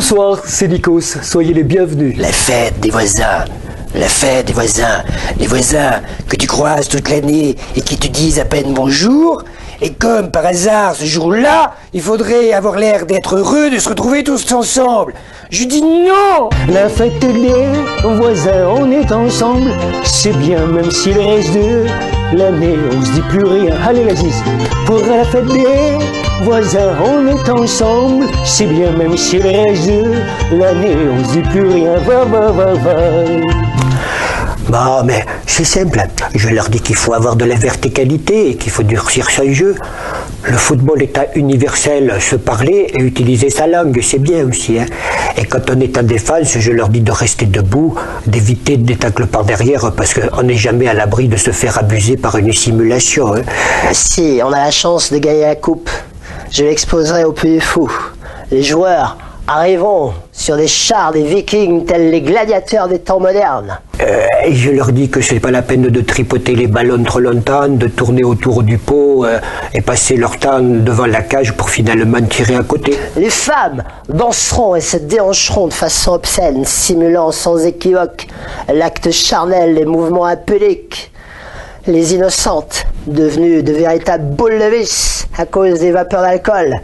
Bonsoir, c'est Nikos, soyez les bienvenus. La fête des voisins. La fête des voisins. Les voisins que tu croises toute l'année et qui te disent à peine bonjour. Et comme par hasard, ce jour-là, il faudrait avoir l'air d'être heureux de se retrouver tous ensemble. Je dis non. La fête des voisins, on est ensemble. C'est bien, même si le reste de l'année, on se dit plus rien. Allez, vas-y. Pour la fête des voisins, on est ensemble. C'est bien, même si le reste de l'année, on se dit plus rien. Va. Bon, mais c'est simple. Je leur dis qu'il faut avoir de la verticalité et qu'il faut durcir son jeu. Le football est universel, se parler et utiliser sa langue, c'est bien aussi. Hein. Et quand on est en défense, je leur dis de rester debout, d'éviter des tacles par derrière, parce qu'on n'est jamais à l'abri de se faire abuser par une simulation. Hein. Si on a la chance de gagner la coupe, je l'exposerai au plus fou. Les joueurs arriveront sur des chars des vikings tels les gladiateurs des temps modernes. Et je leur dis que c'est pas la peine de tripoter les ballons trop longtemps, de tourner autour du pot et passer leur temps devant la cage pour finalement tirer à côté. Les femmes danseront et se déhancheront de façon obscène, simulant sans équivoque l'acte charnel des mouvements impudiques. Les innocentes, devenues de véritables boules de vis à cause des vapeurs d'alcool,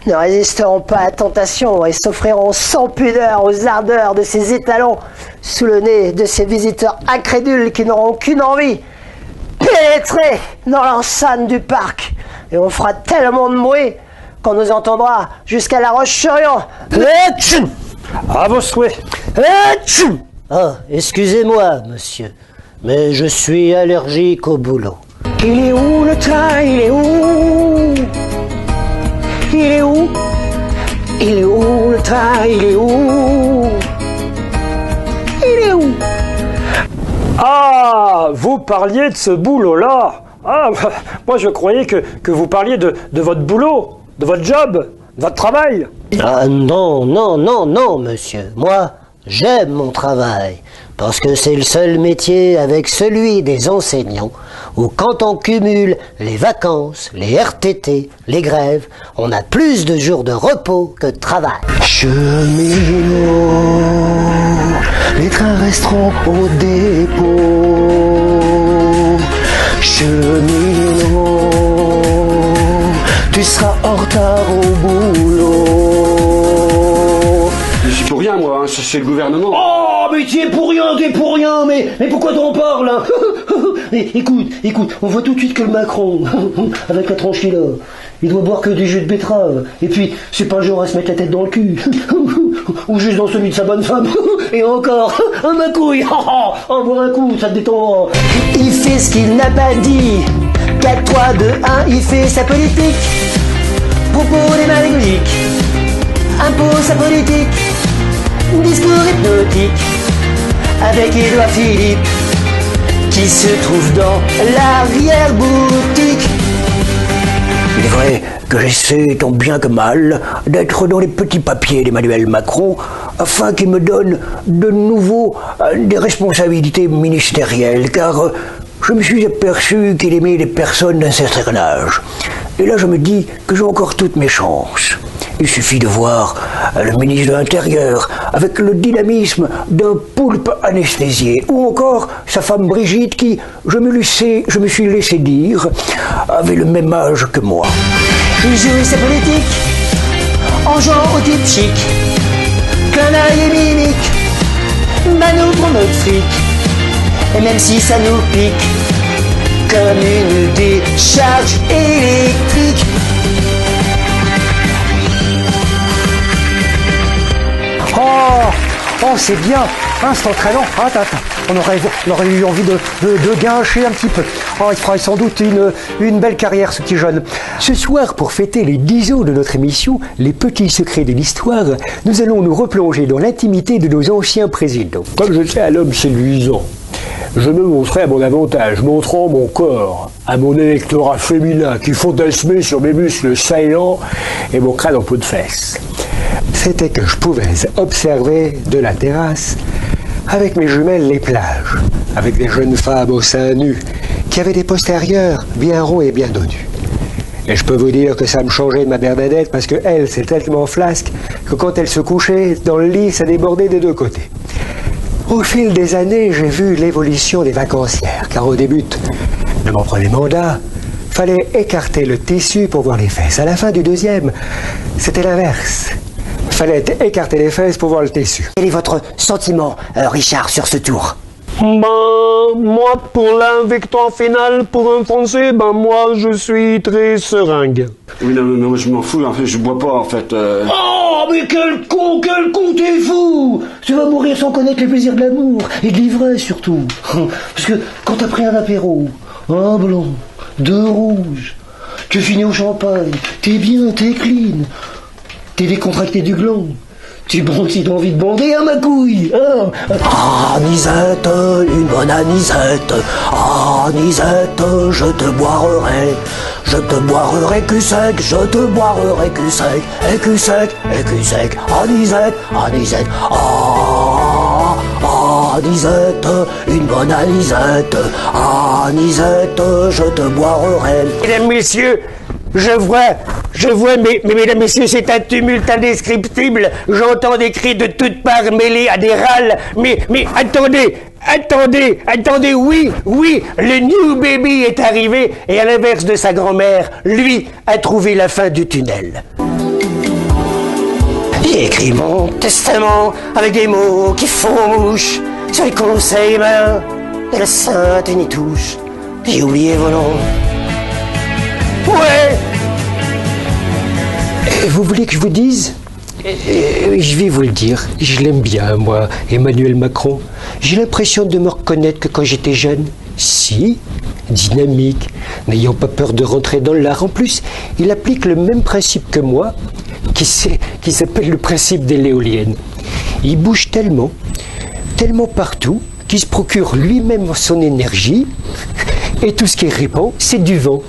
ne résisteront pas à la tentation et s'offriront sans pudeur aux ardeurs de ces étalons sous le nez de ces visiteurs incrédules qui n'auront qu'une envie, pénétrer dans l'enceinte du parc. Et on fera tellement de bruit qu'on nous entendra jusqu'à La Roche-sur-Yon. À vos souhaits. Ah, excusez-moi, monsieur, mais je suis allergique au boulot. Il est où le train? Il est où? Il est où? Il est où le train? Il est où? Il est où? Ah, vous parliez de ce boulot-là. Ah, moi je croyais que vous parliez de votre boulot, de votre job, de votre travail. Ah non, monsieur. Moi, j'aime mon travail, parce que c'est le seul métier avec celui des enseignants où quand on cumule les vacances, les RTT, les grèves, on a plus de jours de repos que de travail. Cheminot, les trains resteront au dépôt. Cheminot, tu seras en retard au boulot. Je suis pour rien, moi, hein. C'est le gouvernement. Oh, mais tu es pour rien, mais pourquoi t'en parles hein? Écoute, on voit tout de suite que le Macron, avec la tronche qu'il a, il doit boire que du jus de betterave. Et puis, c'est pas le genre à se mettre la tête dans le cul. Ou juste dans celui de sa bonne femme. Et encore, ma couille. En boire un coup, ça te détend. Il fait ce qu'il n'a pas dit. 4, 3, 2, 1, il fait sa politique. Propos démagogiques, impose sa politique. Discours hypnotique avec Édouard Philippe qui se trouve dans l'arrière-boutique. Il est vrai que j'essaie tant bien que mal d'être dans les petits papiers d'Emmanuel Macron afin qu'il me donne de nouveau des responsabilités ministérielles, car je me suis aperçu qu'il aimait les personnes d'un certain âge. Et là je me dis que j'ai encore toutes mes chances. Il suffit de voir le ministre de l'Intérieur avec le dynamisme d'un poulpe anesthésié, ou encore sa femme Brigitte qui, je me suis laissé dire, avait le même âge que moi. Il joue sa politique en jouant au type chic, clin d'œil et mimique, mano pour notre fric, et même si ça nous pique comme une décharge électrique. Oh, c'est bien, hein, c'est entraînant. Attends, on aurait eu envie de gâcher un petit peu. Oh, il fera sans doute une belle carrière, ce petit jeune. Ce soir, pour fêter les 10 ans de notre émission, Les Petits Secrets de l'Histoire, nous allons nous replonger dans l'intimité de nos anciens présidents. Comme je sais un homme séduisant, je me montrais à mon avantage, montrant mon corps à mon électorat féminin qui fantasmait sur mes muscles saillants et mon crâne en peau de fesse. C'était que je pouvais observer de la terrasse, avec mes jumelles, les plages, avec des jeunes femmes au sein nu, qui avaient des postérieurs bien ronds et bien dodus. Et je peux vous dire que ça me changeait de ma Bernadette parce que elle, c'est tellement flasque que quand elle se couchait dans le lit, ça débordait des deux côtés. Au fil des années, j'ai vu l'évolution des vacancières, car au début de mon premier mandat, fallait écarter le tissu pour voir les fesses. À la fin du deuxième, c'était l'inverse. Fallait écarter les fesses pour voir le tissu. Quel est votre sentiment, Richard, sur ce tour? Moi, pour la victoire finale pour un Français, moi, je suis très seringue. Oui, non, mais moi je m'en fous, en fait, je bois pas, en fait. Oh, mais quel con, t'es fou! Tu vas mourir sans connaître les plaisirs de l'amour, et de l'ivresse surtout. Parce que quand t'as pris un apéro, un blanc, deux rouges, tu finis au champagne, t'es bien, t'es clean, t'es décontracté du gland. Tu bandes si t'as envie de bander à ma couille, hein? Anisette, une bonne anisette. Anisette, je te boirerai. Je te boirerai cul sec, je te boirerai cul sec. Et cul sec, et cul sec. Anisette, anisette. Anisette, une bonne anisette. Anisette, je te boirerai. Mesdames, messieurs, je vois, mais mesdames, messieurs, c'est un tumulte indescriptible. J'entends des cris de toutes parts mêlés à des râles. Mais attendez, oui, le new baby est arrivé et à l'inverse de sa grand-mère, lui a trouvé la fin du tunnel. J'ai écrit mon testament avec des mots qui font mouche sur les conseils humains de la Sainte Nitouche. J'ai oublié vos noms. Ouais. Vous voulez que je vous dise? Je vais vous le dire. Je l'aime bien, moi, Emmanuel Macron. J'ai l'impression de me reconnaître que quand j'étais jeune. Si, dynamique, n'ayant pas peur de rentrer dans l'art. En plus, il applique le même principe que moi, qui s'appelle le principe de l'éolienne. Il bouge tellement partout, qu'il se procure lui-même son énergie, et tout ce qu'il répand, c'est du vent.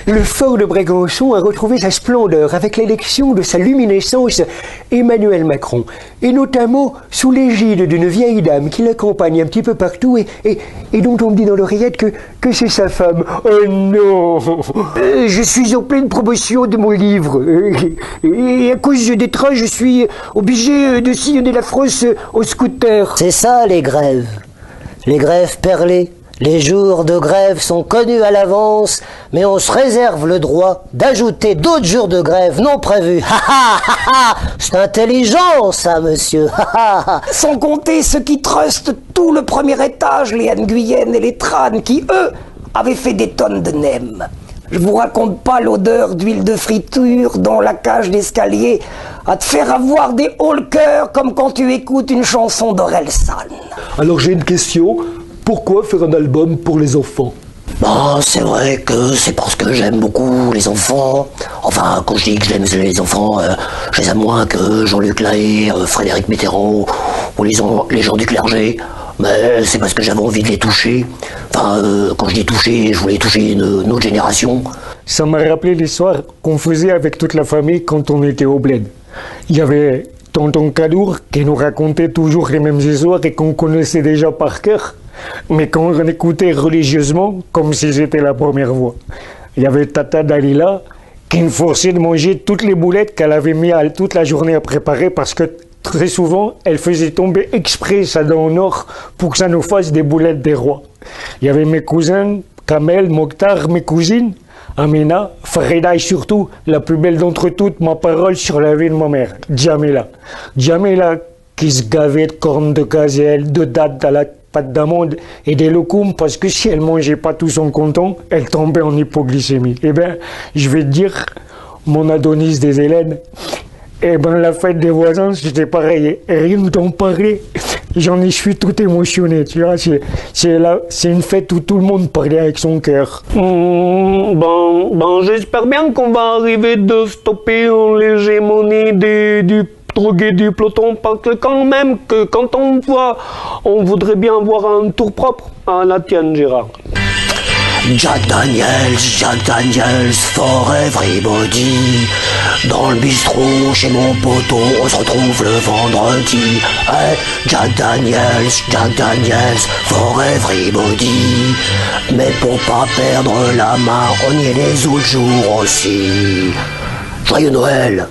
Le fort de Brégançon a retrouvé sa splendeur avec l'élection de sa luminescence Emmanuel Macron, et notamment sous l'égide d'une vieille dame qui l'accompagne un petit peu partout et dont on me dit dans l'oreillette que c'est sa femme. Oh non! Je suis en pleine promotion de mon livre, et à cause des trains, je suis obligé de sillonner la France au scooter. C'est ça, les grèves. Les grèves perlées. Les jours de grève sont connus à l'avance, mais on se réserve le droit d'ajouter d'autres jours de grève non prévus. C'est intelligent, ça, monsieur. Sans compter ceux qui trustent tout le premier étage, les Nguyen et les Tran, qui, eux, avaient fait des tonnes de nems. Je vous raconte pas l'odeur d'huile de friture dans la cage d'escalier à te faire avoir des hauts le cœur comme quand tu écoutes une chanson d'Orelsan. Alors j'ai une question. Pourquoi faire un album pour les enfants? Bon, c'est vrai que c'est parce que j'aime beaucoup les enfants. Enfin, quand je dis que j'aime les enfants, je les aime moins que Jean-Luc Lahaye, Frédéric Mitterrand ou les gens du clergé. Mais c'est parce que j'avais envie de les toucher. Enfin, quand je dis toucher, je voulais toucher une autre génération. Ça m'a rappelé l'histoire qu'on faisait avec toute la famille quand on était au bled. Il y avait tonton Cadour qui nous racontait toujours les mêmes histoires et qu'on connaissait déjà par cœur. Mais quand on écoutait religieusement, comme si c'était la première fois. Il y avait Tata Dalila qui nous forçait de manger toutes les boulettes qu'elle avait mis toute la journée à préparer parce que très souvent, elle faisait tomber exprès sa dent en or pour que ça nous fasse des boulettes des rois. Il y avait mes cousins, Kamel, Mokhtar, mes cousines, Amina, Freda et surtout, la plus belle d'entre toutes, ma parole sur la vie de ma mère, Djamila. Djamila qui se gavait de cornes de gazelle, de dattes à la pâte d'amande et des loukoums parce que si elle mangeait pas tout son canton, elle tombait en hypoglycémie. Eh ben, je vais te dire, mon Adonis des Hélènes, eh ben, la fête des voisins, c'était pareil. Et rien d'en parler, je suis tout émotionné, tu vois. C'est une fête où tout le monde parlait avec son cœur. J'espère bien qu'on va arriver de stopper l'hégémonie du drogué du peloton, parce que quand même, que quand on voit, on voudrait bien avoir un tour propre à la tienne, Gérard. Jack Daniels for everybody. Dans le bistrot chez mon poteau, on se retrouve le vendredi. Hey, Jack Daniels for everybody. Mais pour pas perdre la main, on y est les autres jours aussi. Joyeux Noël!